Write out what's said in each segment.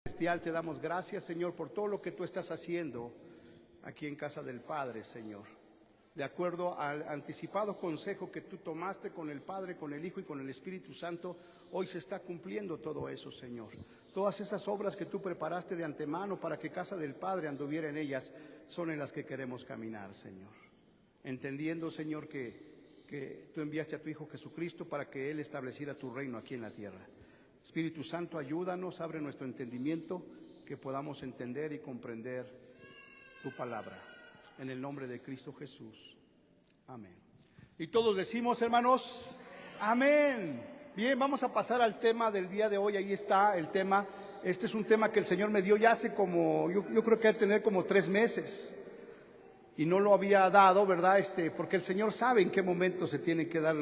Celestial, te damos gracias, Señor, por todo lo que tú estás haciendo aquí en casa del Padre, Señor. De acuerdo al anticipado consejo que tú tomaste con el Padre, con el Hijo y con el Espíritu Santo, hoy se está cumpliendo todo eso, Señor. Todas esas obras que tú preparaste de antemano para que casa del Padre anduviera en ellas, son en las que queremos caminar, Señor. Entendiendo, Señor, que tú enviaste a tu Hijo Jesucristo para que Él estableciera tu reino aquí en la tierra. Espíritu Santo, ayúdanos, abre nuestro entendimiento, que podamos entender y comprender tu palabra. En el nombre de Cristo Jesús. Amén. Y todos decimos, hermanos, amén. Bien, vamos a pasar al tema del día de hoy. Ahí está el tema. Este es un tema que el Señor me dio ya hace como, yo creo que ha de tener como 3 meses. Y no lo había dado, ¿verdad? Porque el Señor sabe en qué momento se tiene que dar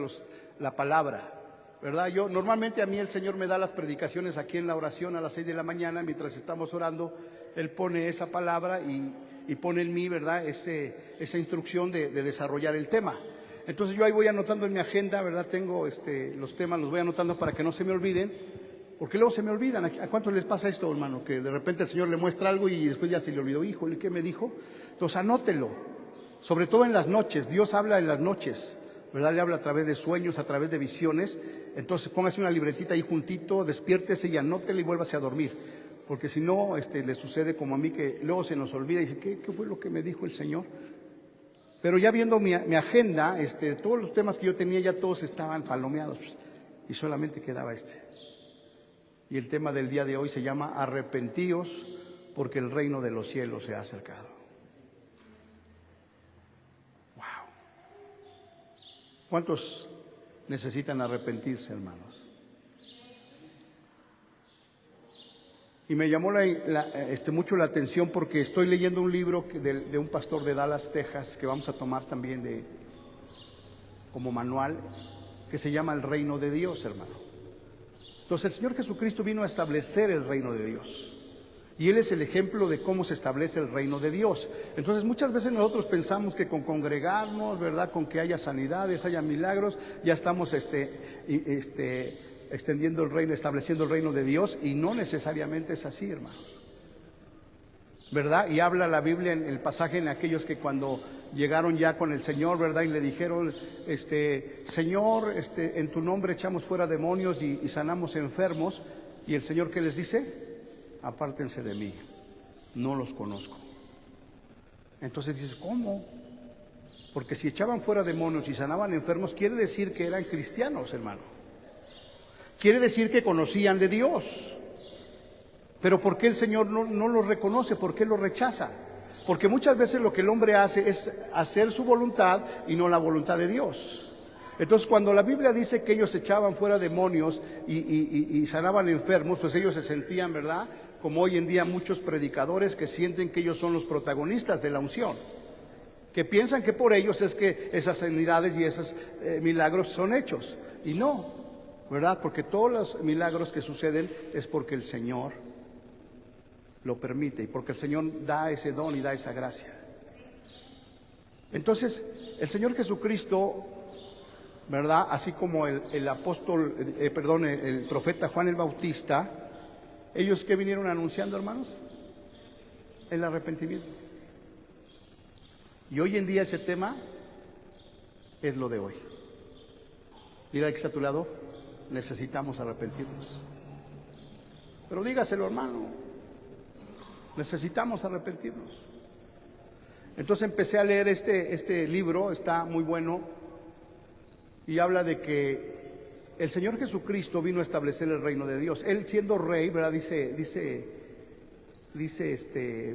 la palabra, ¿verdad? Normalmente a mí el Señor me da las predicaciones aquí en la oración a las 6 de la mañana, mientras estamos orando. Él pone esa palabra y pone en mí, ¿verdad? Esa instrucción de desarrollar el tema. Entonces yo ahí voy anotando en mi agenda, ¿verdad? Tengo los temas, los voy anotando para que no se me olviden, porque luego se me olvidan. ¿A cuántos les pasa esto, hermano? Que de repente el Señor le muestra algo y después ya se le olvidó. Híjole, ¿qué me dijo? Entonces anótelo, sobre todo en las noches. Dios habla en las noches, ¿verdad? Le habla a través de sueños, a través de visiones. Entonces póngase una libretita ahí juntito, despiértese y anótele y vuélvase a dormir. Porque si no, le sucede como a mí, que luego se nos olvida y dice, ¿qué fue lo que me dijo el Señor? Pero ya viendo mi agenda, todos los temas que yo tenía ya todos estaban palomeados y solamente quedaba este. Y el tema del día de hoy se llama arrepentíos, porque el reino de los cielos se ha acercado. Wow. ¿Cuántos necesitan arrepentirse, hermanos? Y me llamó mucho la atención porque estoy leyendo un libro de un pastor de Dallas, Texas, que vamos a tomar también como manual, que se llama El Reino de Dios, hermano. Entonces el Señor Jesucristo vino a establecer el reino de Dios. Y Él es el ejemplo de cómo se establece el reino de Dios. Entonces muchas veces nosotros pensamos que con congregarnos, ¿verdad?, con que haya sanidades, haya milagros, ya estamos extendiendo el reino, estableciendo el reino de Dios, y no necesariamente es así, hermanos, ¿verdad? Y habla la Biblia en el pasaje en aquellos que cuando llegaron ya con el Señor, ¿verdad?, y le dijeron, Señor, en tu nombre echamos fuera demonios y sanamos enfermos, y el Señor, ¿qué les dice? Apártense de mí, no los conozco. Entonces dices, ¿cómo? Porque si echaban fuera demonios y sanaban enfermos, quiere decir que eran cristianos, hermano. Quiere decir que conocían de Dios. Pero ¿por qué el Señor no los reconoce? ¿Por qué los rechaza? Porque muchas veces lo que el hombre hace es hacer su voluntad y no la voluntad de Dios. Entonces cuando la Biblia dice que ellos echaban fuera demonios y sanaban enfermos, pues ellos se sentían, ¿verdad?, como hoy en día muchos predicadores que sienten que ellos son los protagonistas de la unción, que piensan que por ellos es que esas sanidades y esos milagros son hechos. Y no, ¿verdad? Porque todos los milagros que suceden es porque el Señor lo permite y porque el Señor da ese don y da esa gracia. Entonces el Señor Jesucristo, ¿verdad?, así como el profeta Juan el Bautista, ellos ¿qué vinieron anunciando, hermanos? El arrepentimiento. Y hoy en día ese tema es lo de hoy. Mira que está a tu lado, necesitamos arrepentirnos. Pero dígaselo, hermano, necesitamos arrepentirnos. Entonces empecé a leer este libro, está muy bueno, y habla de que el Señor Jesucristo vino a establecer el reino de Dios. Él siendo rey, ¿verdad? Dice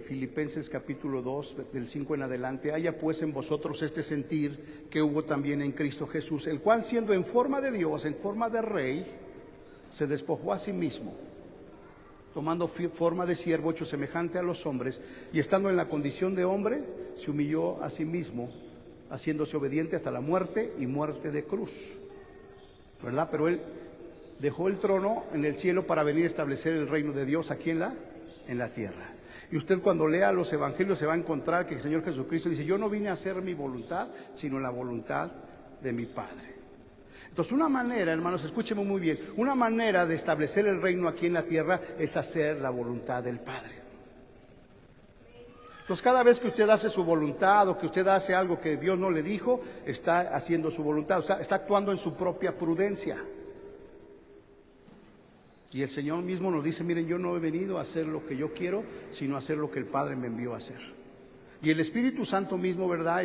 Filipenses capítulo 2, del 5 en adelante, haya pues en vosotros este sentir que hubo también en Cristo Jesús, el cual siendo en forma de Dios, en forma de rey, se despojó a sí mismo, tomando forma de siervo, hecho semejante a los hombres, y estando en la condición de hombre, se humilló a sí mismo, haciéndose obediente hasta la muerte y muerte de cruz, ¿verdad? Pero Él dejó el trono en el cielo para venir a establecer el reino de Dios aquí en la tierra. Y usted cuando lea los evangelios se va a encontrar que el Señor Jesucristo dice, yo no vine a hacer mi voluntad, sino la voluntad de mi Padre. Entonces, una manera, hermanos, escúcheme muy bien, una manera de establecer el reino aquí en la tierra es hacer la voluntad del Padre. Entonces, cada vez que usted hace su voluntad o que usted hace algo que Dios no le dijo, está haciendo su voluntad, o sea, está actuando en su propia prudencia. Y el Señor mismo nos dice, miren, yo no he venido a hacer lo que yo quiero, sino a hacer lo que el Padre me envió a hacer. Y el Espíritu Santo mismo, ¿verdad?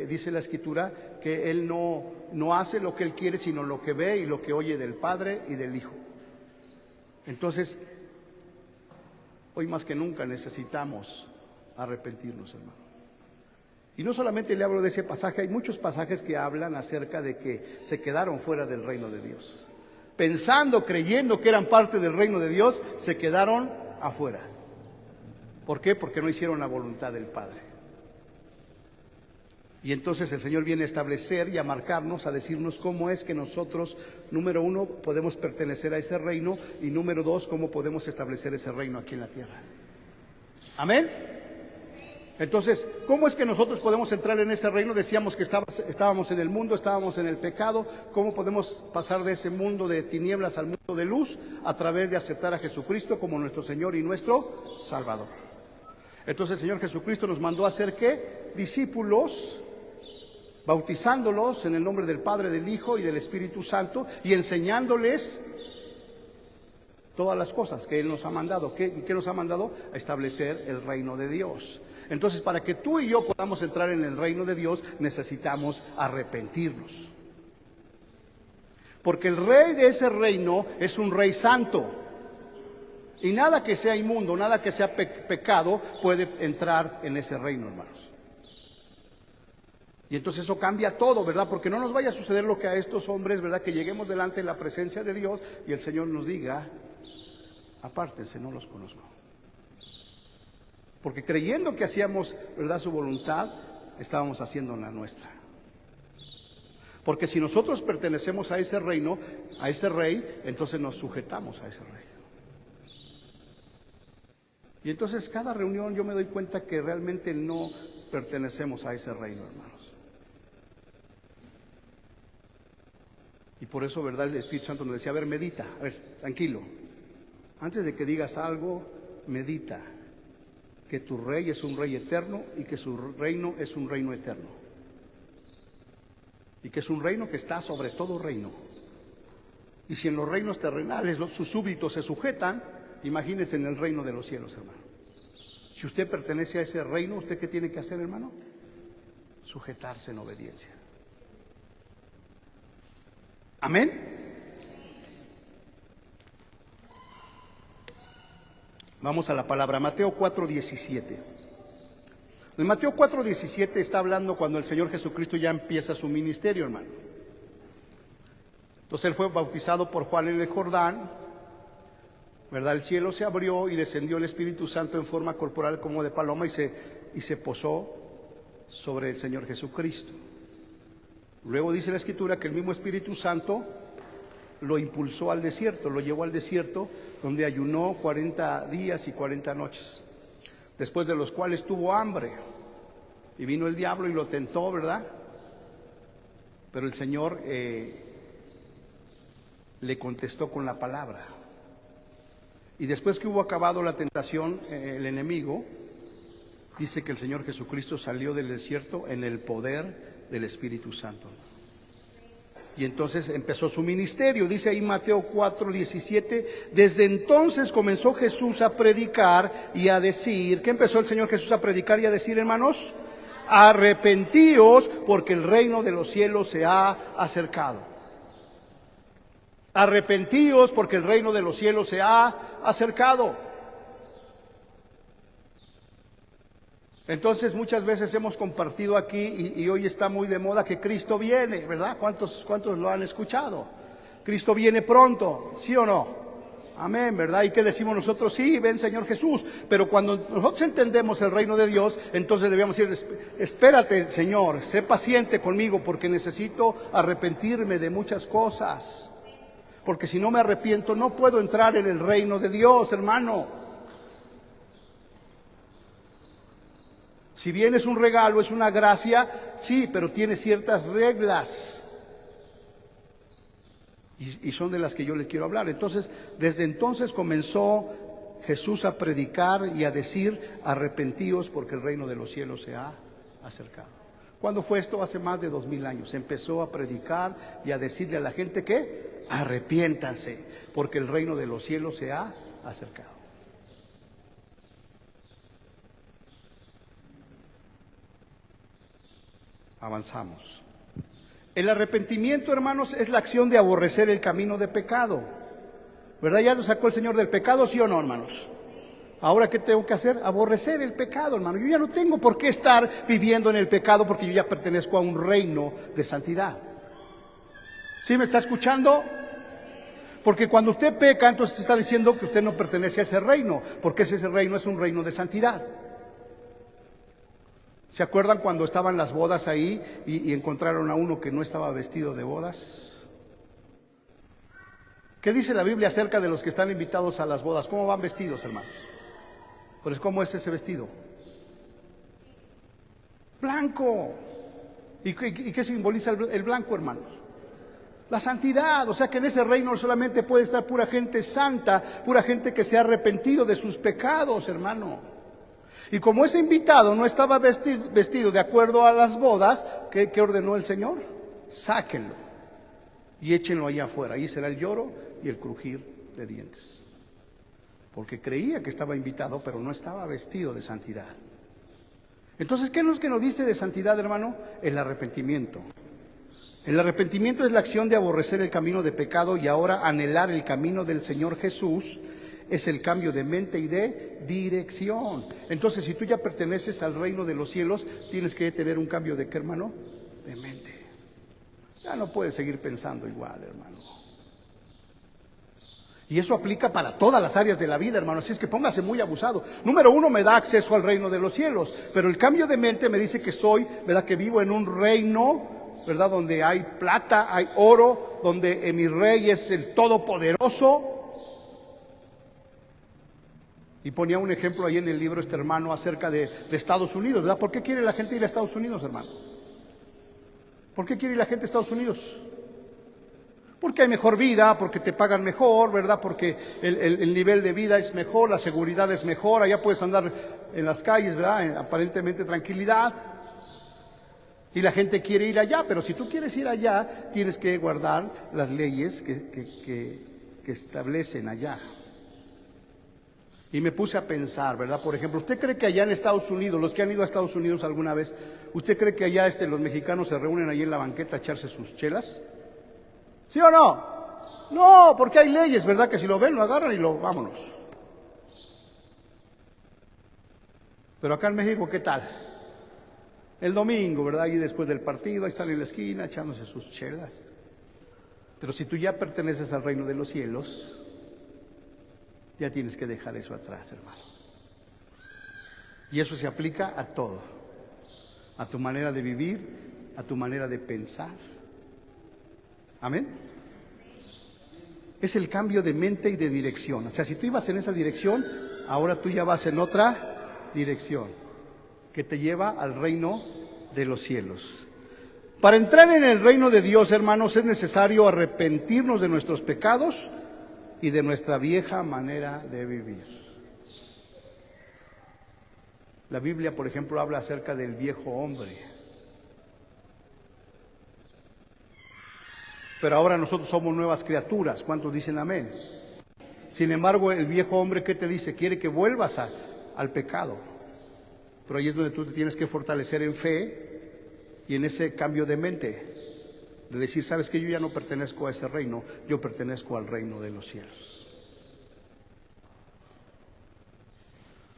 Dice la Escritura que Él no hace lo que Él quiere, sino lo que ve y lo que oye del Padre y del Hijo. Entonces, hoy más que nunca necesitamos arrepentirnos, hermano. Y no solamente le hablo de ese pasaje, hay muchos pasajes que hablan acerca de que se quedaron fuera del reino de Dios. Pensando, creyendo que eran parte del reino de Dios, se quedaron afuera. ¿Por qué? Porque no hicieron la voluntad del Padre. Y entonces el Señor viene a establecer y a marcarnos, a decirnos cómo es que nosotros, número uno, podemos pertenecer a ese reino, y número dos, cómo podemos establecer ese reino aquí en la tierra. Amén. Entonces, ¿cómo es que nosotros podemos entrar en ese reino? Decíamos que estábamos en el mundo, estábamos en el pecado. ¿Cómo podemos pasar de ese mundo de tinieblas al mundo de luz? A través de aceptar a Jesucristo como nuestro Señor y nuestro Salvador. Entonces el Señor Jesucristo nos mandó a hacer ¿qué? Discípulos, bautizándolos en el nombre del Padre, del Hijo y del Espíritu Santo, y enseñándoles todas las cosas que Él nos ha mandado. ¿Qué nos ha mandado? A establecer el reino de Dios. Entonces, para que tú y yo podamos entrar en el reino de Dios, necesitamos arrepentirnos. Porque el rey de ese reino es un rey santo. Y nada que sea inmundo, nada que sea pecado puede entrar en ese reino, hermanos. Y entonces eso cambia todo, ¿verdad? Porque no nos vaya a suceder lo que a estos hombres, ¿verdad? Que lleguemos delante de la presencia de Dios y el Señor nos diga, apártense, no los conozco. Porque creyendo que hacíamos, ¿verdad?, su voluntad, estábamos haciendo la nuestra. Porque si nosotros pertenecemos a ese reino, a ese rey, entonces nos sujetamos a ese rey. Y entonces cada reunión yo me doy cuenta que realmente no pertenecemos a ese reino, hermanos. Y por eso, ¿verdad?, el Espíritu Santo nos decía, a ver, medita, a ver, tranquilo. Antes de que digas algo, medita que tu rey es un rey eterno y que su reino es un reino eterno. Y que es un reino que está sobre todo reino. Y si en los reinos terrenales sus súbditos se sujetan, imagínense en el reino de los cielos, hermano. Si usted pertenece a ese reino, ¿usted qué tiene que hacer, hermano? Sujetarse en obediencia. Amén. Vamos a la palabra, Mateo 4:17. En Mateo 4:17 está hablando cuando el Señor Jesucristo ya empieza su ministerio, hermano. Entonces Él fue bautizado por Juan en el Jordán, ¿verdad? El cielo se abrió y descendió el Espíritu Santo en forma corporal como de paloma y se posó sobre el Señor Jesucristo. Luego dice la Escritura que el mismo Espíritu Santo lo impulsó al desierto, lo llevó al desierto, donde ayunó 40 días y 40 noches, después de los cuales tuvo hambre, y vino el diablo y lo tentó, ¿verdad? Pero el Señor le contestó con la palabra. Y después que hubo acabado la tentación, el enemigo, dice que el Señor Jesucristo salió del desierto en el poder del Espíritu Santo. Y entonces empezó su ministerio. Dice ahí Mateo 4:17, desde entonces comenzó Jesús a predicar y a decir, ¿qué empezó el Señor Jesús a predicar y a decir, hermanos? Arrepentíos porque el reino de los cielos se ha acercado. Arrepentíos porque el reino de los cielos se ha acercado. Entonces muchas veces hemos compartido aquí y hoy está muy de moda que Cristo viene, ¿verdad? ¿Cuántos lo han escuchado? Cristo viene pronto, ¿sí o no? Amén, ¿verdad? ¿Y qué decimos nosotros? Sí, ven Señor Jesús. Pero cuando nosotros entendemos el reino de Dios, entonces debemos decir, espérate Señor, sé paciente conmigo porque necesito arrepentirme de muchas cosas. Porque si no me arrepiento no puedo entrar en el reino de Dios, hermano. Si bien es un regalo, es una gracia, sí, pero tiene ciertas reglas. Y son de las que yo les quiero hablar. Entonces, desde entonces comenzó Jesús a predicar y a decir: arrepentíos porque el reino de los cielos se ha acercado. ¿Cuándo fue esto? Hace más de 2000 años. Empezó a predicar y a decirle a la gente que arrepiéntanse porque el reino de los cielos se ha acercado. Avanzamos. El arrepentimiento, hermanos, es la acción de aborrecer el camino de pecado. ¿Verdad? Ya lo sacó el Señor del pecado, ¿sí o no, hermanos? Ahora, ¿qué tengo que hacer? Aborrecer el pecado, hermano. Yo ya no tengo por qué estar viviendo en el pecado porque yo ya pertenezco a un reino de santidad. ¿Sí me está escuchando? Porque cuando usted peca, entonces está diciendo que usted no pertenece a ese reino, porque ese reino es un reino de santidad. ¿Se acuerdan cuando estaban las bodas ahí y encontraron a uno que no estaba vestido de bodas? ¿Qué dice la Biblia acerca de los que están invitados a las bodas? ¿Cómo van vestidos, hermanos? Pues, ¿cómo es ese vestido? Blanco. ¿Y qué simboliza el blanco, hermanos? La santidad. O sea que en ese reino solamente puede estar pura gente santa, pura gente que se ha arrepentido de sus pecados, hermano. Y como ese invitado no estaba vestido de acuerdo a las bodas, ¿qué ordenó el Señor? Sáquenlo y échenlo allá afuera. Ahí será el lloro y el crujir de dientes. Porque creía que estaba invitado, pero no estaba vestido de santidad. Entonces, ¿qué es lo que nos viste de santidad, hermano? El arrepentimiento. El arrepentimiento es la acción de aborrecer el camino de pecado y ahora anhelar el camino del Señor Jesús. Es el cambio de mente y de dirección. Entonces, si tú ya perteneces al reino de los cielos, tienes que tener un cambio de ¿qué, hermano? De mente. Ya no puedes seguir pensando igual, hermano. Y eso aplica para todas las áreas de la vida, hermano. Así es que póngase muy abusado. Número uno, me da acceso al reino de los cielos. Pero el cambio de mente me dice que soy, ¿verdad? Que vivo en un reino, ¿verdad? Donde hay plata, hay oro, donde mi rey es el todopoderoso. Y ponía un ejemplo ahí en el libro este hermano acerca de Estados Unidos, ¿verdad? ¿Por qué quiere la gente ir a Estados Unidos, hermano? ¿Por qué quiere ir la gente a Estados Unidos? Porque hay mejor vida, porque te pagan mejor, ¿verdad? Porque el nivel de vida es mejor, la seguridad es mejor, allá puedes andar en las calles, ¿verdad? En aparentemente tranquilidad. Y la gente quiere ir allá, pero si tú quieres ir allá, tienes que guardar las leyes que establecen allá. Y me puse a pensar, ¿verdad? Por ejemplo, ¿usted cree que allá en Estados Unidos, los que han ido a Estados Unidos alguna vez, ¿usted cree que allá los mexicanos se reúnen ahí en la banqueta a echarse sus chelas? ¿Sí o no? No, porque hay leyes, ¿verdad? Que si lo ven, lo agarran y vámonos. Pero acá en México, ¿qué tal? El domingo, ¿verdad? Y después del partido, ahí están en la esquina echándose sus chelas. Pero si tú ya perteneces al reino de los cielos, ya tienes que dejar eso atrás, hermano. Y eso se aplica a todo. A tu manera de vivir, a tu manera de pensar. Amén. Es el cambio de mente y de dirección. O sea, si tú ibas en esa dirección, ahora tú ya vas en otra dirección, que te lleva al reino de los cielos. Para entrar en el reino de Dios, hermanos, es necesario arrepentirnos de nuestros pecados y de nuestra vieja manera de vivir. La Biblia, por ejemplo, habla acerca del viejo hombre. Pero ahora nosotros somos nuevas criaturas. ¿Cuántos dicen amén? Sin embargo, el viejo hombre, ¿qué te dice? Quiere que vuelvas al pecado. Pero ahí es donde tú te tienes que fortalecer en fe y en ese cambio de mente. De decir, sabes que yo ya no pertenezco a ese reino, yo pertenezco al reino de los cielos.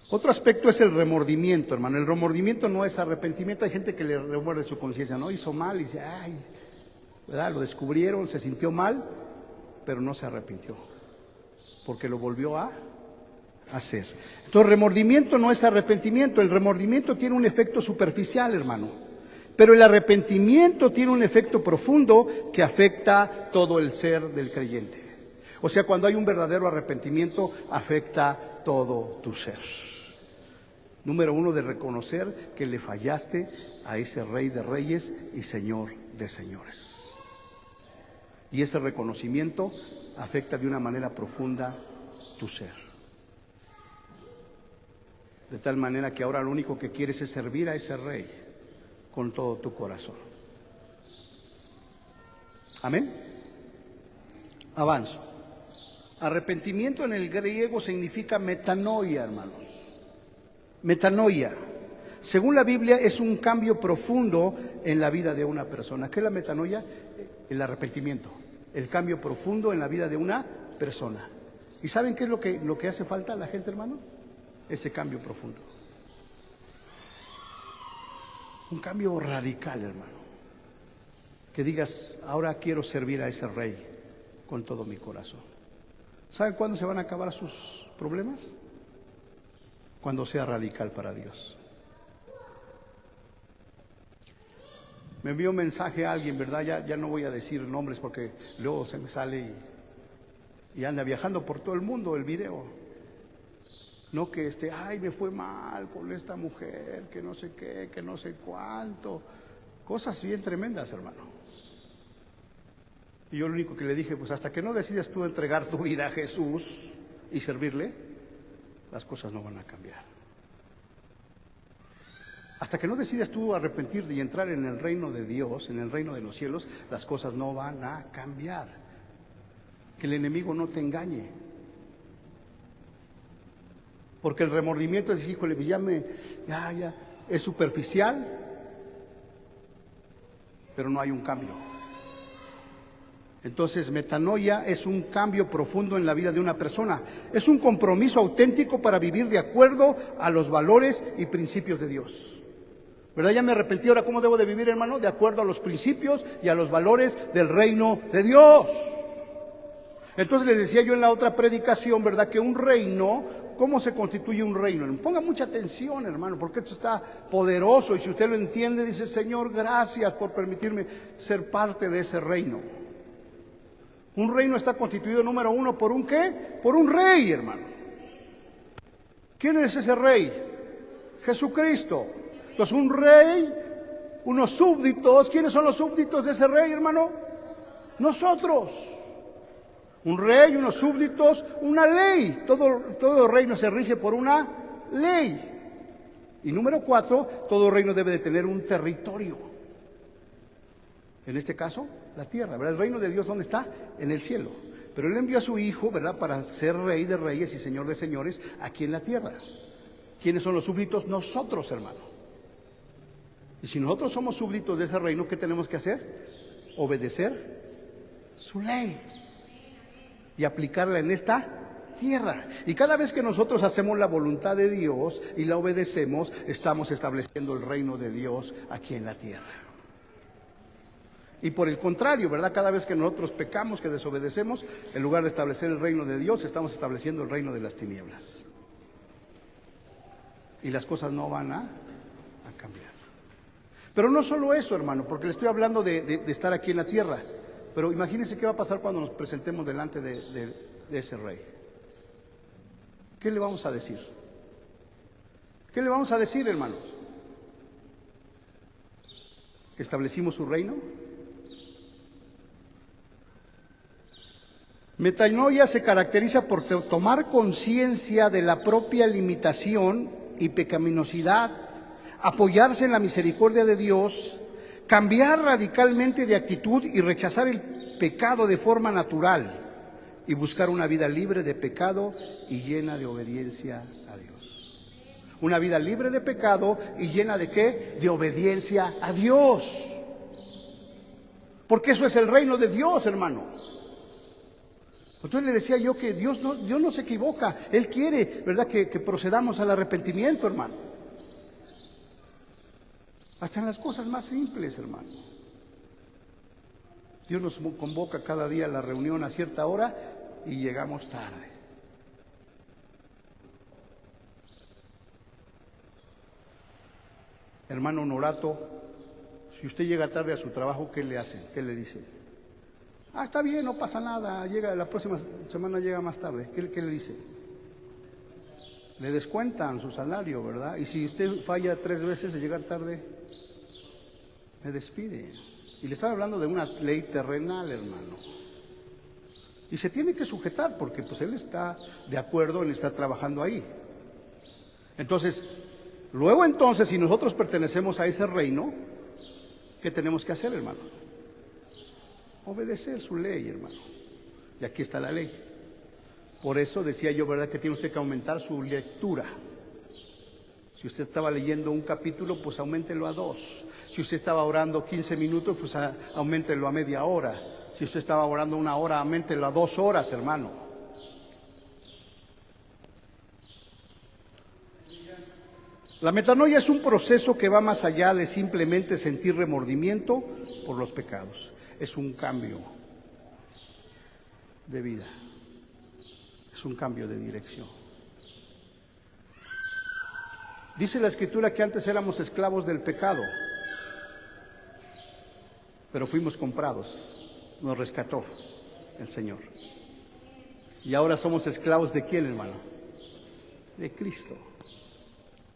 Otro aspecto es el remordimiento, hermano. El remordimiento no es arrepentimiento. Hay gente que le remuerde su conciencia, ¿no? Hizo mal y dice, ay, ¿verdad? Lo descubrieron, se sintió mal, pero no se arrepintió, porque lo volvió a hacer. Entonces, remordimiento no es arrepentimiento. El remordimiento tiene un efecto superficial, hermano. Pero el arrepentimiento tiene un efecto profundo que afecta todo el ser del creyente. O sea, cuando hay un verdadero arrepentimiento, afecta todo tu ser. Número uno, de reconocer que le fallaste a ese Rey de Reyes y Señor de Señores. Y ese reconocimiento afecta de una manera profunda tu ser. De tal manera que ahora lo único que quieres es servir a ese Rey con todo tu corazón. Amén. Avanzo. Arrepentimiento en el griego significa metanoia, hermanos. Metanoia. Según la Biblia, es un cambio profundo en la vida de una persona. ¿Qué es la metanoia? El arrepentimiento. El cambio profundo en la vida de una persona. ¿Y saben qué es lo que hace falta a la gente, hermano? Ese cambio profundo. Un cambio radical, hermano. Que digas, ahora quiero servir a ese Rey con todo mi corazón. ¿Saben cuándo se van a acabar sus problemas? Cuando sea radical para Dios. Me envió un mensaje a alguien, ¿verdad? Ya no voy a decir nombres porque luego se me sale y anda viajando por todo el mundo el video. No que ay, me fue mal con esta mujer, que no sé qué, que no sé cuánto. Cosas bien tremendas, hermano. Y yo lo único que le dije, pues hasta que no decidas tú entregar tu vida a Jesús y servirle, las cosas no van a cambiar. Hasta que no decidas tú arrepentirte y entrar en el reino de Dios, en el reino de los cielos, las cosas no van a cambiar. Que el enemigo no te engañe. Porque el remordimiento es, híjole, ya, es superficial, pero no hay un cambio. Entonces, metanoia es un cambio profundo en la vida de una persona. Es un compromiso auténtico para vivir de acuerdo a los valores y principios de Dios. ¿Verdad? Ya me arrepentí, ahora ¿cómo debo de vivir, hermano? De acuerdo a los principios y a los valores del reino de Dios. Entonces les decía yo en la otra predicación, ¿verdad? Que un reino, ¿cómo se constituye un reino? Ponga mucha atención, hermano, porque esto está poderoso y si usted lo entiende, dice, Señor, gracias por permitirme ser parte de ese reino. Un reino está constituido, número uno, ¿por un qué? Por un rey, hermano. ¿Quién es ese rey? Jesucristo. Entonces un rey, unos súbditos. ¿Quiénes son los súbditos de ese rey, hermano? Nosotros. Un rey, unos súbditos, una ley. Todo reino se rige por una ley. Y número 4, todo reino debe de tener un territorio. En este caso, la tierra, ¿verdad? El reino de Dios, ¿dónde está? En el cielo. Pero Él envió a su Hijo, ¿verdad? Para ser Rey de reyes y Señor de señores aquí en la tierra. ¿Quiénes son los súbditos? Nosotros, hermano. Y si nosotros somos súbditos de ese reino, ¿qué tenemos que hacer? Obedecer su ley y aplicarla en esta tierra. Y cada vez que nosotros hacemos la voluntad de Dios y la obedecemos, estamos estableciendo el reino de Dios aquí en la tierra. Y por el contrario, ¿verdad? Cada vez que nosotros pecamos, que desobedecemos, en lugar de establecer el reino de Dios, estamos estableciendo el reino de las tinieblas. Y las cosas no van a cambiar. Pero no solo eso, hermano, porque le estoy hablando de estar aquí en la tierra. Pero imagínense qué va a pasar cuando nos presentemos delante de ese rey. ¿Qué le vamos a decir? ¿Qué le vamos a decir, hermanos? ¿Que establecimos su reino? Metanoia se caracteriza por tomar conciencia de la propia limitación y pecaminosidad, apoyarse en la misericordia de Dios, cambiar radicalmente de actitud y rechazar el pecado de forma natural y buscar una vida libre de pecado y llena de obediencia a Dios. Una vida libre de pecado y llena de ¿qué? De obediencia a Dios. Porque eso es el reino de Dios, hermano. Entonces le decía yo que Dios no se equivoca. Él quiere, ¿verdad?, que procedamos al arrepentimiento, hermano. Hasta en las cosas más simples, hermano. Dios nos convoca cada día a la reunión a cierta hora y llegamos tarde. Hermano Norato, si usted llega tarde a su trabajo, ¿qué le hacen? ¿Qué le dicen? Está bien, no pasa nada, la próxima semana llega más tarde. ¿Qué le dice? Le descuentan su salario, ¿verdad? Y si usted falla 3 veces de llegar tarde, me despide. Y le están hablando de una ley terrenal, hermano. Y se tiene que sujetar porque pues él está de acuerdo en estar trabajando ahí. Entonces, luego entonces, si nosotros pertenecemos a ese reino, ¿qué tenemos que hacer, hermano? Obedecer su ley, hermano. Y aquí está la ley. Por eso decía yo, ¿verdad?, que tiene usted que aumentar su lectura. Si usted estaba leyendo un capítulo, pues auméntelo a 2. Si usted estaba orando 15 minutos, pues auméntelo a media hora. Si usted estaba orando 1 hora, auméntelo a 2 horas, hermano. La metanoia es un proceso que va más allá de simplemente sentir remordimiento por los pecados. Es un cambio de vida. Es un cambio de dirección. Dice la Escritura que antes éramos esclavos del pecado, pero fuimos comprados, nos rescató el Señor. Y ahora somos esclavos ¿de quién, hermano? De Cristo.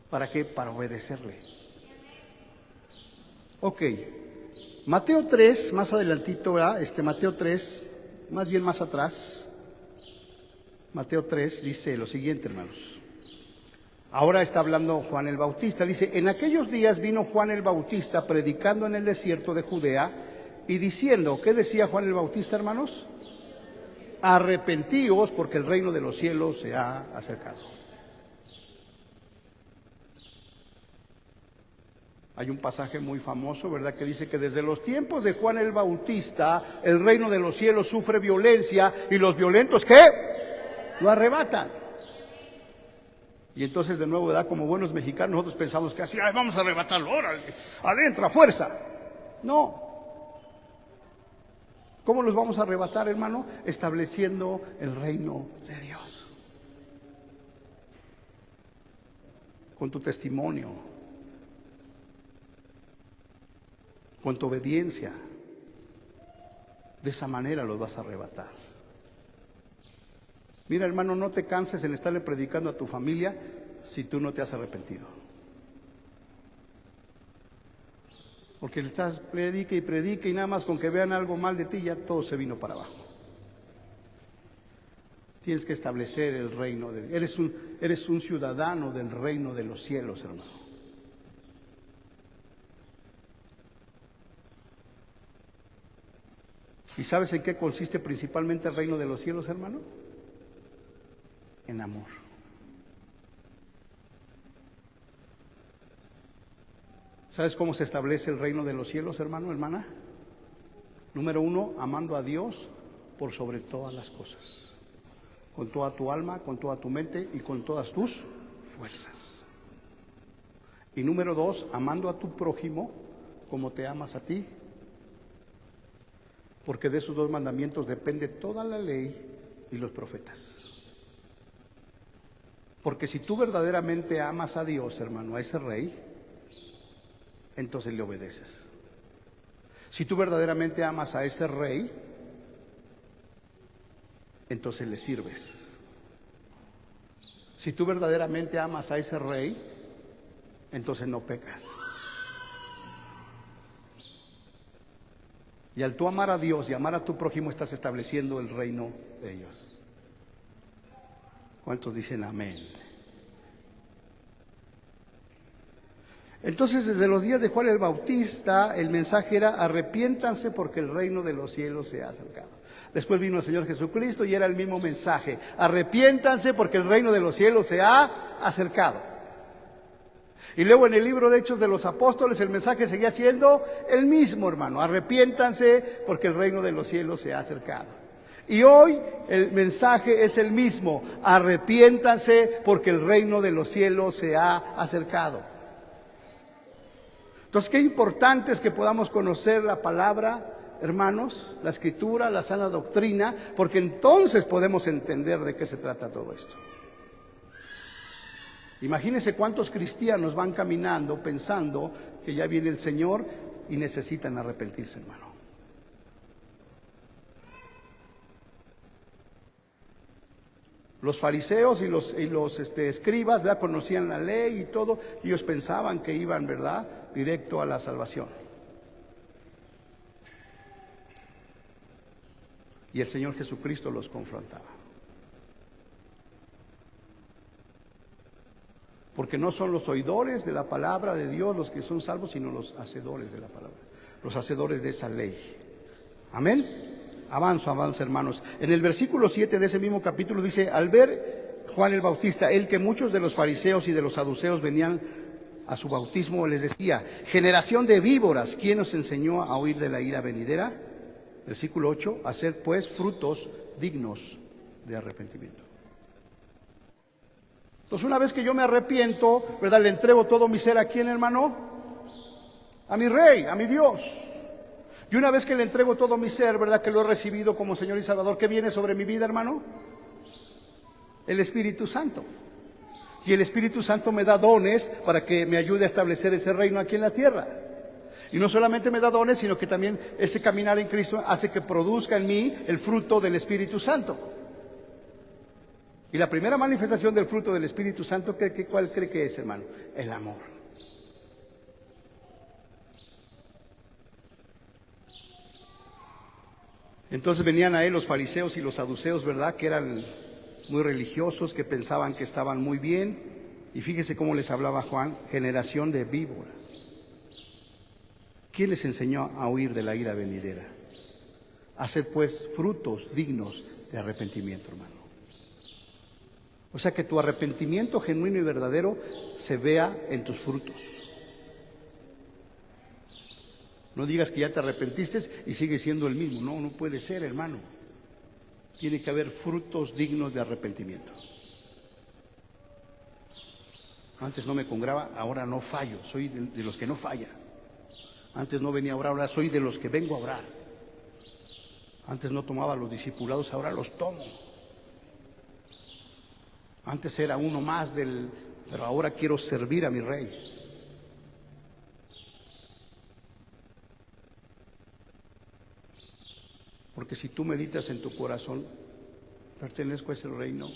¿Para qué? Para obedecerle. Ok, Mateo 3, más adelantito, ¿verdad? Mateo 3, más bien más atrás. Mateo 3 dice lo siguiente, hermanos. Ahora está hablando Juan el Bautista. Dice, en aquellos días vino Juan el Bautista predicando en el desierto de Judea y diciendo, ¿qué decía Juan el Bautista, hermanos? Arrepentíos porque el reino de los cielos se ha acercado. Hay un pasaje muy famoso, ¿verdad?, que dice que desde los tiempos de Juan el Bautista el reino de los cielos sufre violencia y los violentos, ¿qué? Lo arrebatan. Y entonces de nuevo, ¿verdad?, como buenos mexicanos nosotros pensamos que así, ay, vamos a arrebatarlo, órale, adentro, a fuerza. No. ¿Cómo los vamos a arrebatar, hermano? Estableciendo el reino de Dios. Con tu testimonio, con tu obediencia. De esa manera los vas a arrebatar. Mira, hermano, no te canses en estarle predicando a tu familia si tú no te has arrepentido. Porque le estás predica y nada más con que vean algo mal de ti ya todo se vino para abajo. Tienes que establecer el reino de Dios. Eres un ciudadano del reino de los cielos, hermano. ¿Y sabes en qué consiste principalmente el reino de los cielos, hermano? En amor. ¿Sabes cómo se establece el reino de los cielos, hermano, hermana? Número 1, amando a Dios por sobre todas las cosas. Con toda tu alma, con toda tu mente y con todas tus fuerzas. Y número 2, amando a tu prójimo como te amas a ti. Porque de esos 2 mandamientos depende toda la ley y los profetas. Porque si tú verdaderamente amas a Dios, hermano, a ese rey, entonces le obedeces. Si tú verdaderamente amas a ese rey, entonces le sirves. Si tú verdaderamente amas a ese rey, entonces no pecas. Y al tú amar a Dios y amar a tu prójimo, estás estableciendo el reino de Dios. ¿Cuántos dicen amén? Entonces, desde los días de Juan el Bautista, el mensaje era arrepiéntanse porque el reino de los cielos se ha acercado. Después vino el Señor Jesucristo y era el mismo mensaje. Arrepiéntanse porque el reino de los cielos se ha acercado. Y luego en el libro de Hechos de los Apóstoles el mensaje seguía siendo el mismo, hermano. Arrepiéntanse porque el reino de los cielos se ha acercado. Y hoy el mensaje es el mismo. Arrepiéntanse porque el reino de los cielos se ha acercado. Entonces, qué importante es que podamos conocer la palabra, hermanos, la Escritura, la sana doctrina, porque entonces podemos entender de qué se trata todo esto. Imagínense cuántos cristianos van caminando pensando que ya viene el Señor y necesitan arrepentirse, hermano. Los fariseos y los escribas, ¿verdad?, conocían la ley y todo, y ellos pensaban que iban, ¿verdad?, directo a la salvación. Y el Señor Jesucristo los confrontaba. Porque no son los oidores de la palabra de Dios los que son salvos, sino los hacedores de la palabra, los hacedores de esa ley. Amén. Avanzo, hermanos. En el versículo 7 de ese mismo capítulo dice: al ver Juan el Bautista, el que muchos de los fariseos y de los saduceos venían a su bautismo, les decía: generación de víboras, ¿quién os enseñó a huir de la ira venidera? Versículo 8: haced pues frutos dignos de arrepentimiento. Entonces, una vez que yo me arrepiento, ¿verdad?, le entrego todo mi ser a quién, hermano, a mi Rey, a mi Dios. Y una vez que le entrego todo mi ser, ¿verdad?, que lo he recibido como Señor y Salvador, ¿qué viene sobre mi vida, hermano? El Espíritu Santo. Y el Espíritu Santo me da dones para que me ayude a establecer ese reino aquí en la tierra. Y no solamente me da dones, sino que también ese caminar en Cristo hace que produzca en mí el fruto del Espíritu Santo. Y la primera manifestación del fruto del Espíritu Santo, ¿cuál cree que es, hermano? El amor. Entonces venían a él los fariseos y los saduceos, ¿verdad?, que eran muy religiosos, que pensaban que estaban muy bien. Y fíjese cómo les hablaba Juan: generación de víboras. ¿Quién les enseñó a huir de la ira venidera? Haced pues frutos dignos de arrepentimiento, hermano. O sea, que tu arrepentimiento genuino y verdadero se vea en tus frutos. No digas que ya te arrepentiste y sigues siendo el mismo. No, no puede ser, hermano. Tiene que haber frutos dignos de arrepentimiento. Antes no me congregaba, ahora no fallo. Soy de los que no falla. Antes no venía a orar, ahora soy de los que vengo a orar. Antes no tomaba los discipulados, ahora los tomo. Antes era uno más pero ahora quiero servir a mi Rey. Porque si tú meditas en tu corazón, pertenezco a ese reino.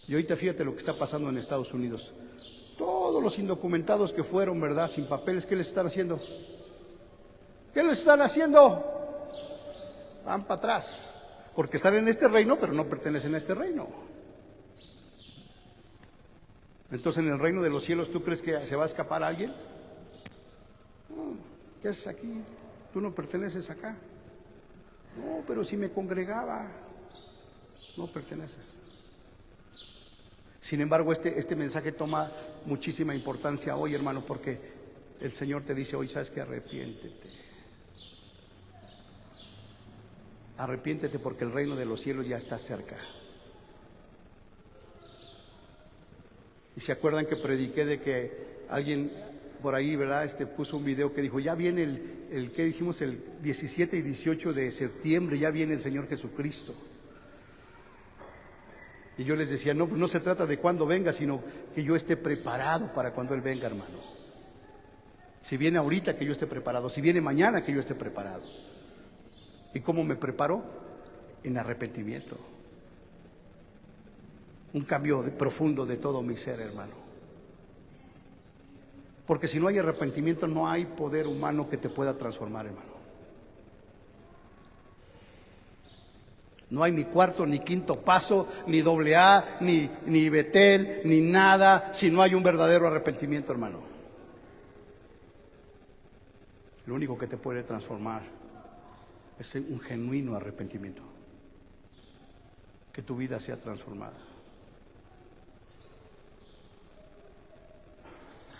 Y ahorita fíjate lo que está pasando en Estados Unidos. Todos los indocumentados que fueron, ¿verdad?, sin papeles, ¿qué les están haciendo? ¿Qué les están haciendo? Van para atrás. Porque están en este reino, pero no pertenecen a este reino. Entonces, en el reino de los cielos, ¿tú crees que se va a escapar alguien? No. ¿Qué haces aquí? Tú no perteneces acá. No, pero si me congregaba. No perteneces. Sin embargo, este mensaje toma muchísima importancia hoy, hermano, porque el Señor te dice hoy: ¿sabes qué? Arrepiéntete. Arrepiéntete, porque el reino de los cielos ya está cerca. Y se acuerdan que prediqué de que alguien por ahí, ¿verdad?, puso un video que dijo: ya viene el que dijimos, el 17 y 18 de septiembre, ya viene el Señor Jesucristo. Y yo les decía: no, pues no se trata de cuándo venga, sino que yo esté preparado para cuando Él venga, hermano. Si viene ahorita, que yo esté preparado. Si viene mañana, que yo esté preparado. ¿Y cómo me preparo? En arrepentimiento. Un cambio profundo de todo mi ser, hermano. Porque si no hay arrepentimiento, no hay poder humano que te pueda transformar, hermano. No hay ni cuarto, ni quinto paso, ni AA, ni Betel, ni nada, si no hay un verdadero arrepentimiento, hermano. Lo único que te puede transformar es un genuino arrepentimiento. Que tu vida sea transformada.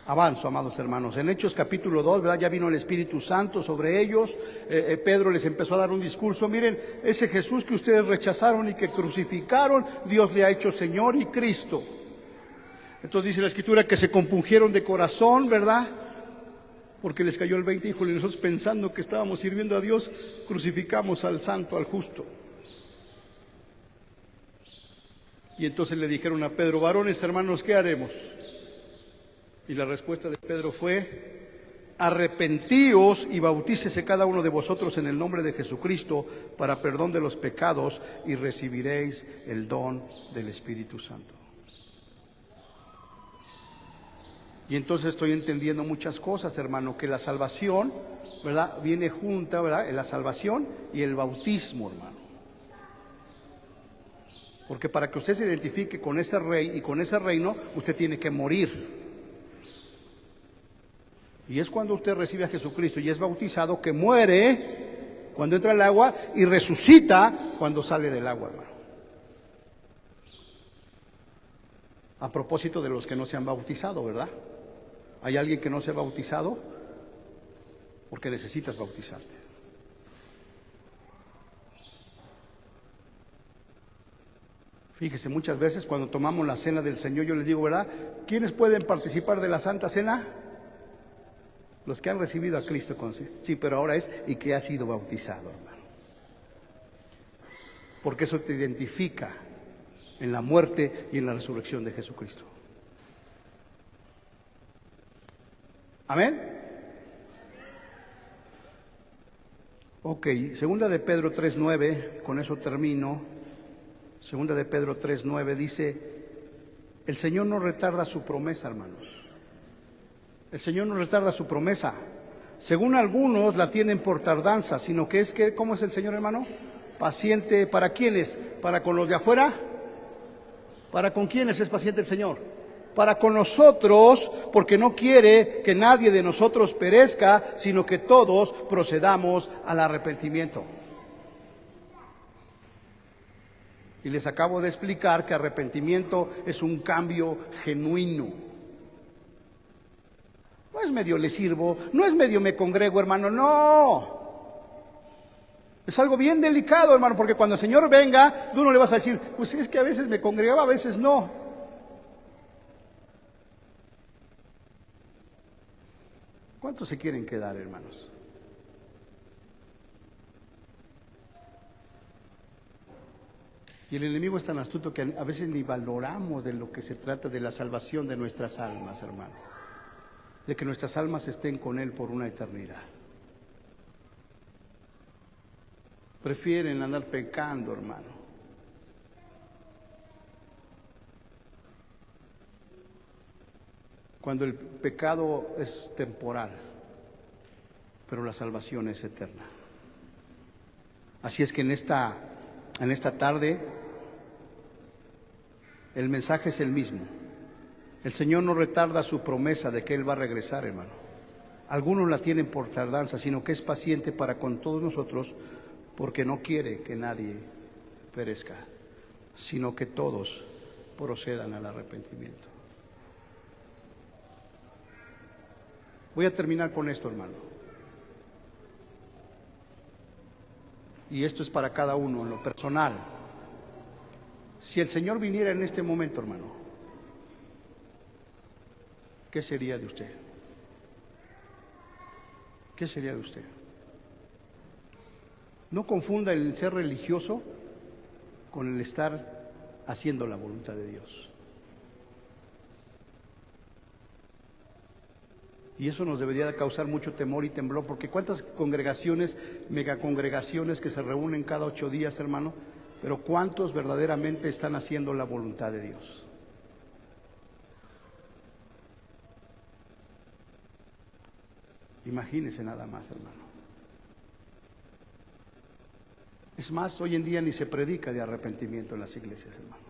Avanzo, amados hermanos. En Hechos capítulo 2, ¿verdad?, ya vino el Espíritu Santo sobre ellos. Pedro les empezó a dar un discurso. Miren, ese Jesús que ustedes rechazaron y que crucificaron, Dios le ha hecho Señor y Cristo. Entonces dice la Escritura que se compungieron de corazón, ¿verdad?, porque les cayó el 20, híjole, nosotros pensando que estábamos sirviendo a Dios, crucificamos al santo, al justo. Y entonces le dijeron a Pedro: varones, hermanos, ¿qué haremos? Y la respuesta de Pedro fue: arrepentíos y bautícese cada uno de vosotros en el nombre de Jesucristo para perdón de los pecados, y recibiréis el don del Espíritu Santo. Y entonces estoy entendiendo muchas cosas, hermano, que la salvación, ¿verdad?, viene junta, ¿verdad?, la salvación y el bautismo, hermano. Porque para que usted se identifique con ese rey y con ese reino, usted tiene que morir. Y es cuando usted recibe a Jesucristo y es bautizado que muere cuando entra al agua y resucita cuando sale del agua, hermano. A propósito de los que no se han bautizado, ¿verdad? ¿Hay alguien que no se ha bautizado? Porque necesitas bautizarte. Fíjese, muchas veces cuando tomamos la cena del Señor, yo les digo, ¿verdad?, ¿quiénes pueden participar de la Santa Cena? Los que han recibido a Cristo con sí, pero ahora es y que ha sido bautizado, hermano. Porque eso te identifica en la muerte y en la resurrección de Jesucristo. Amén. Ok, segunda de Pedro 3:9, con eso termino. Segunda de Pedro 3:9 dice, el Señor no retarda su promesa, hermanos. El Señor no retarda su promesa. Según algunos la tienen por tardanza, sino que es que, ¿cómo es el Señor, hermano? Paciente, ¿para quiénes? ¿Para con los de afuera? ¿Para con quiénes es paciente el Señor? Para con nosotros, porque no quiere que nadie de nosotros perezca, sino que todos procedamos al arrepentimiento. Y les acabo de explicar que arrepentimiento es un cambio genuino. No es medio le sirvo, no es medio me congrego, hermano, no. Es algo bien delicado, hermano, porque cuando el Señor venga, tú no le vas a decir, pues es que a veces me congregaba, a veces no. ¿Cuántos se quieren quedar, hermanos? Y el enemigo es tan astuto que a veces ni valoramos de lo que se trata de la salvación de nuestras almas, hermano. De que nuestras almas estén con Él por una eternidad. Prefieren andar pecando, hermano. Cuando el pecado es temporal, pero la salvación es eterna. Así es que en esta tarde el mensaje es el mismo. El Señor no retarda su promesa de que Él va a regresar, hermano. Algunos la tienen por tardanza, sino que es paciente para con todos nosotros, porque no quiere que nadie perezca, sino que todos procedan al arrepentimiento. Voy a terminar con esto, hermano. Y esto es para cada uno, en lo personal. Si el Señor viniera en este momento, hermano, ¿qué sería de usted? ¿Qué sería de usted? No confunda el ser religioso con el estar haciendo la voluntad de Dios. Y eso nos debería causar mucho temor y temblor, porque cuántas congregaciones, megacongregaciones que se reúnen cada 8 días, hermano, pero cuántos verdaderamente están haciendo la voluntad de Dios. Imagínese nada más, hermano. Es más, hoy en día ni se predica de arrepentimiento en las iglesias, hermano.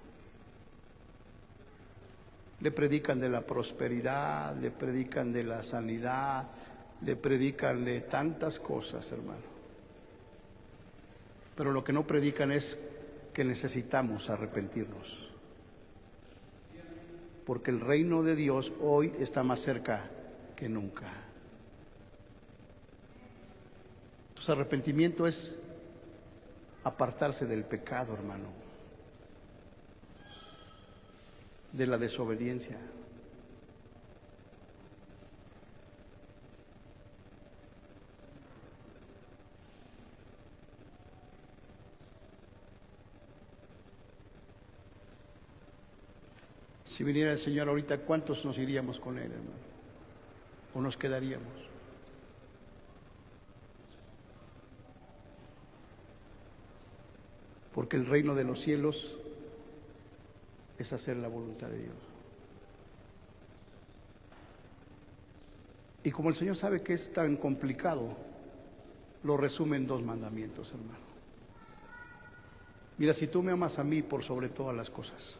Le predican de la prosperidad, le predican de la sanidad, le predican de tantas cosas, hermano. Pero lo que no predican es que necesitamos arrepentirnos. Porque el reino de Dios hoy está más cerca que nunca. Entonces, arrepentimiento es apartarse del pecado, hermano. De la desobediencia. Si viniera el Señor ahorita, ¿cuántos nos iríamos con Él, hermano? ¿O nos quedaríamos? Porque el reino de los cielos es hacer la voluntad de Dios. Y como el Señor sabe que es tan complicado, lo resume en 2 mandamientos, hermano. Mira, si tú me amas a mí por sobre todas las cosas,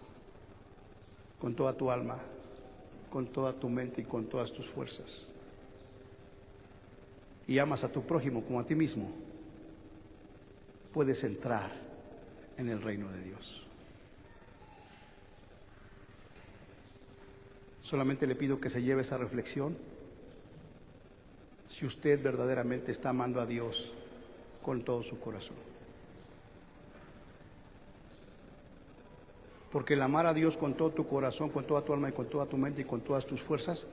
con toda tu alma, con toda tu mente y con todas tus fuerzas, y amas a tu prójimo como a ti mismo, puedes entrar en el reino de Dios. Solamente le pido que se lleve esa reflexión. Si usted verdaderamente está amando a Dios con todo su corazón. Porque el amar a Dios con todo tu corazón, con toda tu alma y con toda tu mente y con todas tus fuerzas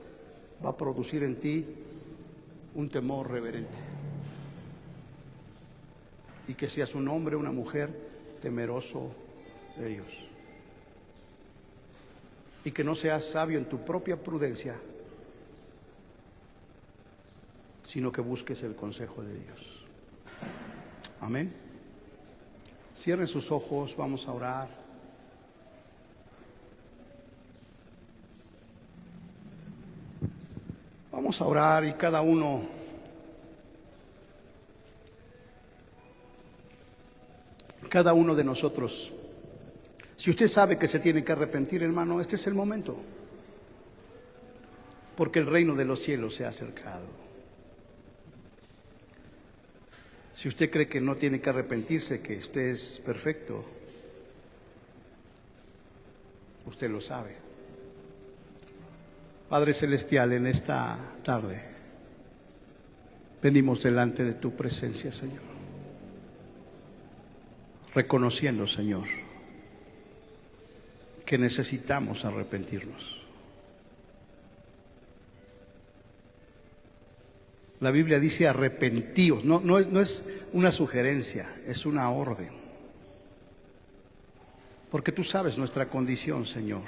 va a producir en ti un temor reverente. Y que seas un hombre o una mujer temeroso de Dios. Y que no seas sabio en tu propia prudencia, sino que busques el consejo de Dios. Amén. Cierren sus ojos, vamos a orar. Vamos a orar y cada uno de nosotros, si usted sabe que se tiene que arrepentir, hermano, este es el momento, porque el reino de los cielos se ha acercado. Si usted cree que no tiene que arrepentirse, que usted es perfecto, usted lo sabe. Padre Celestial, en esta tarde venimos delante de tu presencia, Señor, reconociendo, Señor, que necesitamos arrepentirnos. La Biblia dice arrepentíos, no es una sugerencia, es una orden. Porque tú sabes nuestra condición, Señor.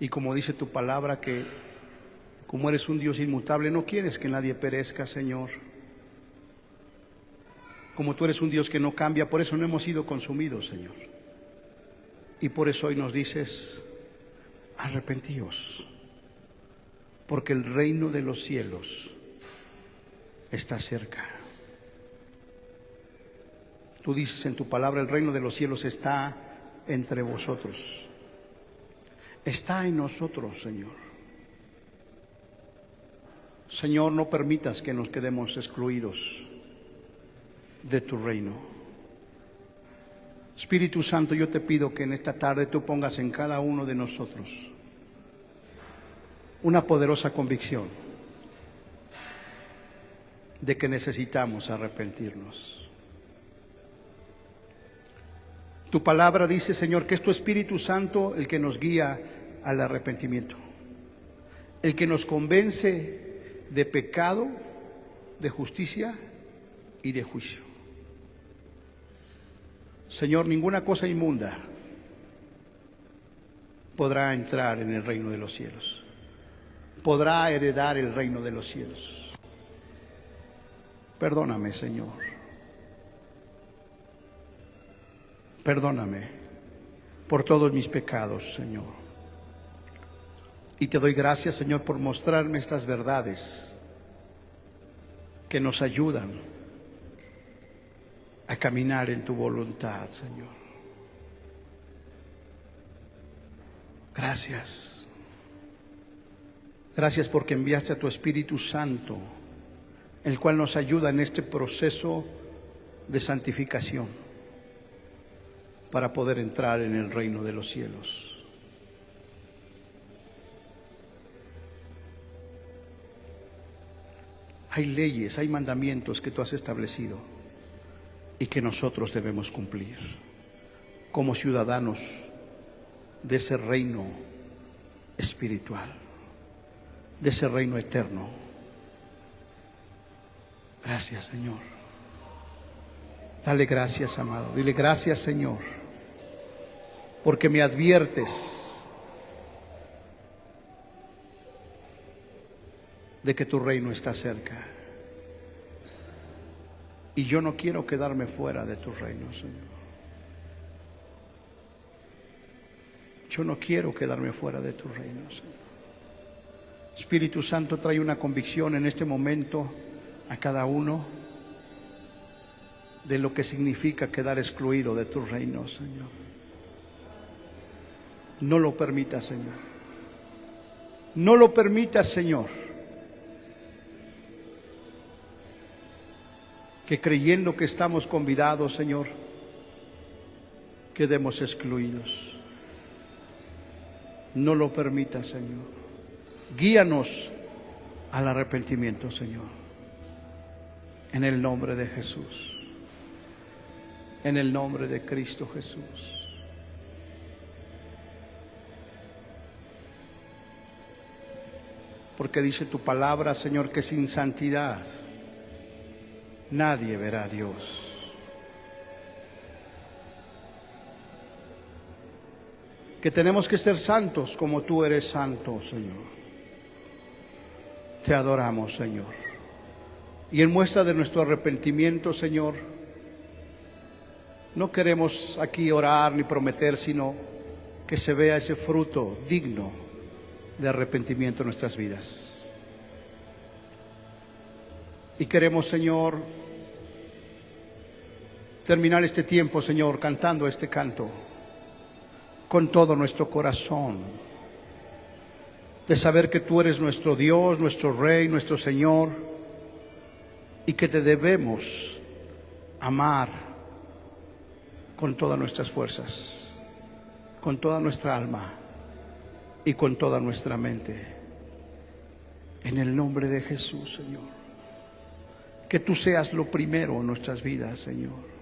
Y como dice tu palabra, que como eres un Dios inmutable, no quieres que nadie perezca, Señor. Como tú eres un Dios que no cambia, por eso no hemos sido consumidos, Señor. Y por eso hoy nos dices, arrepentíos, porque el reino de los cielos está cerca. Tú dices en tu palabra, el reino de los cielos está entre vosotros. Está en nosotros, Señor. Señor, no permitas que nos quedemos excluidos de tu reino. Espíritu Santo, yo te pido que en esta tarde tú pongas en cada uno de nosotros una poderosa convicción de que necesitamos arrepentirnos. Tu palabra dice, Señor, que es tu Espíritu Santo el que nos guía al arrepentimiento, el que nos convence de pecado, de justicia y de juicio. Señor, ninguna cosa inmunda podrá entrar en el reino de los cielos, podrá heredar el reino de los cielos. Perdóname, Señor. Perdóname por todos mis pecados, Señor. Y te doy gracias, Señor, por mostrarme estas verdades que nos ayudan a caminar en tu voluntad, Señor. Gracias. Gracias porque enviaste a tu Espíritu Santo, el cual nos ayuda en este proceso de santificación para poder entrar en el reino de los cielos. Hay leyes, hay mandamientos que tú has establecido y que nosotros debemos cumplir como ciudadanos de ese reino espiritual, de ese reino eterno. Gracias, Señor. Dale gracias, amado. Dile gracias, Señor, porque me adviertes de que tu reino está cerca. Y yo no quiero quedarme fuera de tu reino, Señor. Yo no quiero quedarme fuera de tu reino, Señor. Espíritu Santo, trae una convicción en este momento a cada uno de lo que significa quedar excluido de tu reino, Señor. No lo permitas, Señor. No lo permitas, Señor. Que creyendo que estamos convidados, Señor, quedemos excluidos. No lo permitas, Señor. Guíanos al arrepentimiento, Señor. En el nombre de Jesús. En el nombre de Cristo Jesús. Porque dice tu palabra, Señor, que sin santidad nadie verá a Dios. Que tenemos que ser santos como tú eres santo, Señor. Te adoramos, Señor. Y en muestra de nuestro arrepentimiento, Señor, no queremos aquí orar ni prometer, sino que se vea ese fruto digno de arrepentimiento en nuestras vidas. Y queremos, Señor, terminar este tiempo, Señor, cantando este canto con todo nuestro corazón, de saber que tú eres nuestro Dios, nuestro Rey, nuestro Señor, y que te debemos amar con todas nuestras fuerzas, con toda nuestra alma y con toda nuestra mente. En el nombre de Jesús, Señor. Que tú seas lo primero en nuestras vidas, Señor.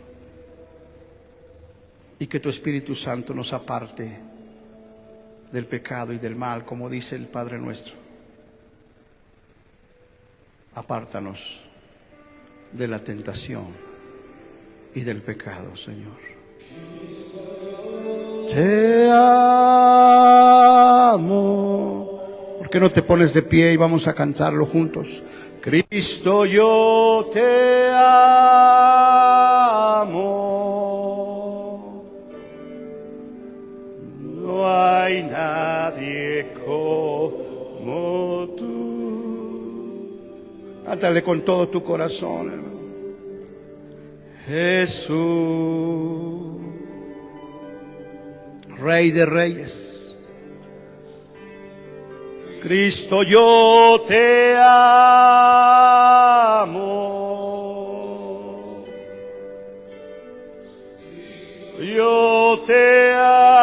Y que tu Espíritu Santo nos aparte del pecado y del mal, como dice el Padre nuestro. Apártanos de la tentación y del pecado, Señor. Te amo. ¿Por qué no te pones de pie y vamos a cantarlo juntos? Cristo, yo te amo. No hay nadie como tú. Cántale con todo tu corazón, hermano. Jesús, Rey de Reyes. Cristo, yo te amo. Yo te amo.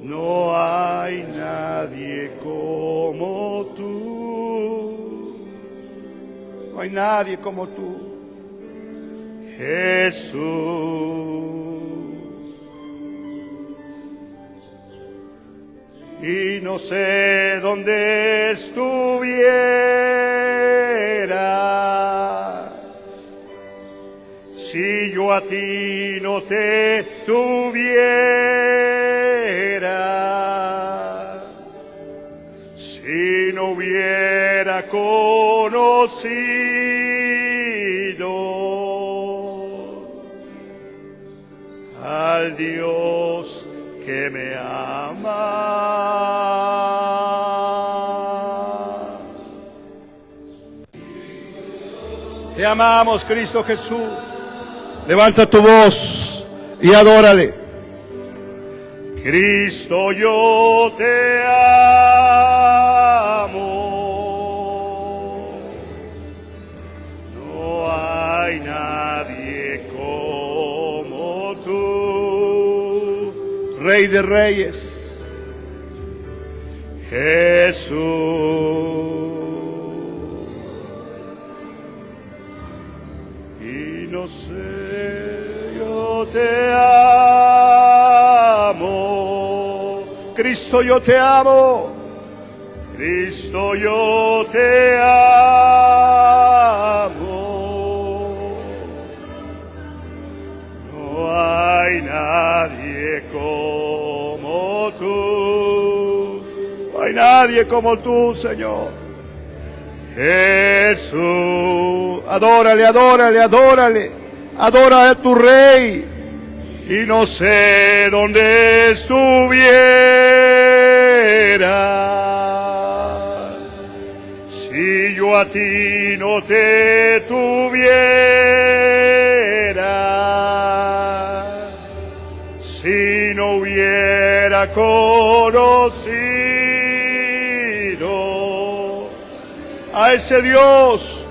No hay nadie como tú. No hay nadie como tú. Jesús. Y no sé dónde estuviera si yo a ti no te tuviera, si no hubiera conocido al Dios que me ama. Te amamos, Cristo Jesús. Levanta tu voz y adórale. Cristo, yo te amo. No hay nadie como tú. Rey de Reyes, Jesús. Y no sé, yo te amo. Cristo, yo te amo. Cristo, yo te amo. No hay nadie como tú. No hay nadie como tú, Señor. Jesús. Adórale, adórale, adórale. Adora a tu Rey. Y no sé dónde estuviera si yo a ti no te tuviera, si no hubiera conocido a ese Dios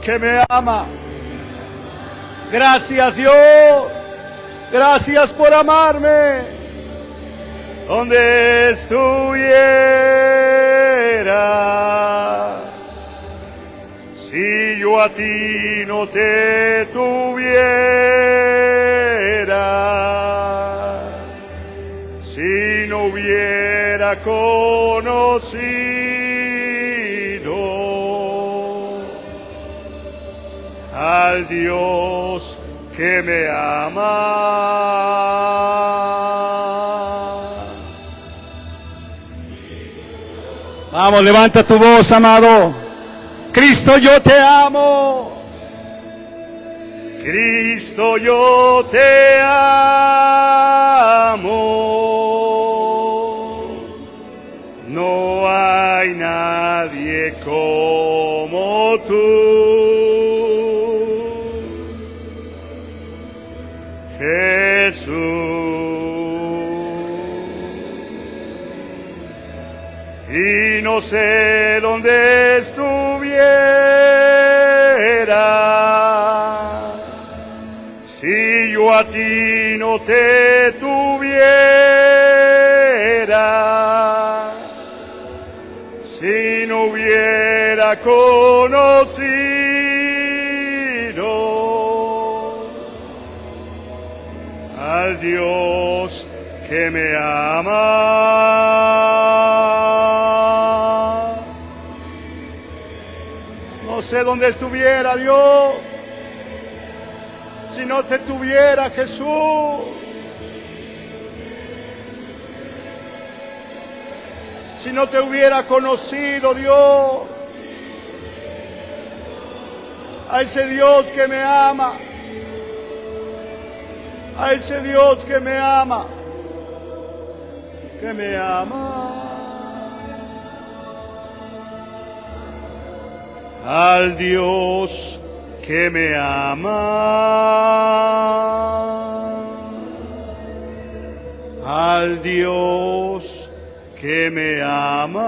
que me ama. Gracias, Dios. Gracias por amarme. Donde estuviera, si yo a ti no te tuviera, si no hubiera conocido al Dios que me ama. Vamos, levanta tu voz, amado. Cristo, yo te amo. Cristo, yo te amo. No hay nadie como tú, Jesús. Y no sé dónde estuviera si yo a ti no te tuviera, si no hubiera conocido al Dios que me ama. No sé dónde estuviera, Dios, si no te tuviera, Jesús. Si no te hubiera conocido, Dios, a ese Dios que me ama, a ese Dios que me ama, que me ama. Al Dios que me ama, al Dios que me ama.